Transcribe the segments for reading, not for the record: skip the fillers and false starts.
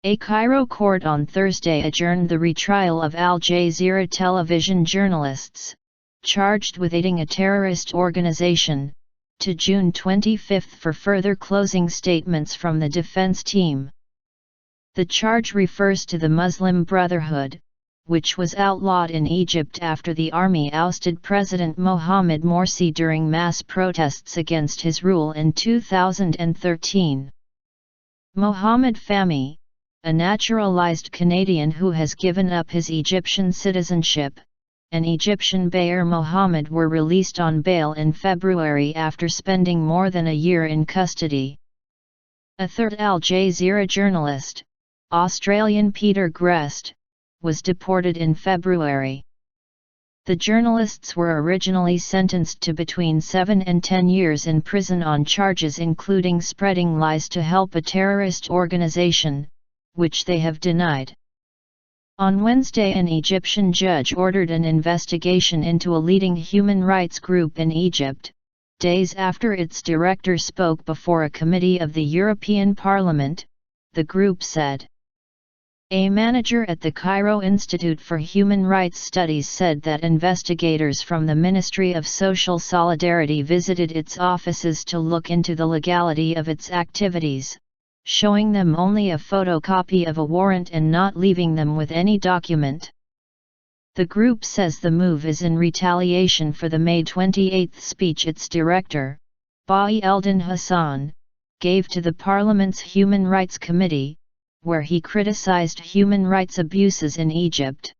A Cairo court on Thursday adjourned the retrial of Al Jazeera television journalists, charged with aiding a terrorist organization, to June 25 for further closing statements from the defense team. The charge refers to the Muslim Brotherhood, which was outlawed in Egypt after the army ousted President Mohammed Morsi during mass protests against his rule in 2013. Mohamed Fahmy, a naturalized Canadian who has given up his Egyptian citizenship, and Egyptian Baher Mohamed were released on bail in February after spending more than a year in custody. A third Al Jazeera journalist, Australian Peter Greste, was deported in February. The journalists were originally sentenced to between 7 and 10 years in prison on charges including spreading lies to help a terrorist organization, which they have denied. On Wednesday, an Egyptian judge ordered an investigation into a leading human rights group in Egypt, days after its director spoke before a committee of the European Parliament, the group said. A manager at the Cairo Institute for Human Rights Studies said that investigators from the Ministry of Social Solidarity visited its offices to look into the legality of its activities, showing them only a photocopy of a warrant and not leaving them with any document. The group says the move is in retaliation for the May 28 speech its director, Bahi Eldin Hassan, gave to the Parliament's Human Rights Committee, where he criticized human rights abuses in Egypt.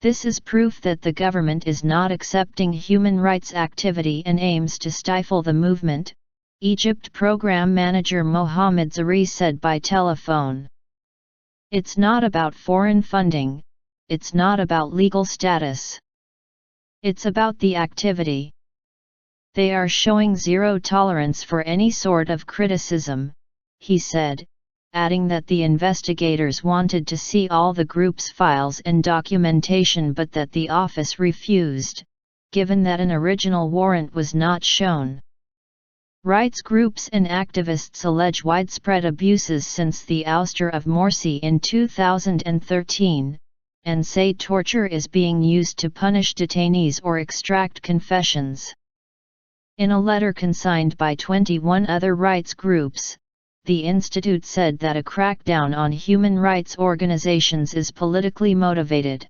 This is proof that the government is not accepting human rights activity and aims to stifle the movement, Egypt program manager Mohamed Fahmy said by telephone. It's not about foreign funding, it's not about legal status. It's about the activity. They are showing zero tolerance for any sort of criticism, he said, adding that the investigators wanted to see all the group's files and documentation but that the office refused, given that an original warrant was not shown. Rights groups and activists allege widespread abuses since the ouster of Morsi in 2013, and say torture is being used to punish detainees or extract confessions. In a letter consigned by 21 other rights groups, the institute said that a crackdown on human rights organizations is politically motivated.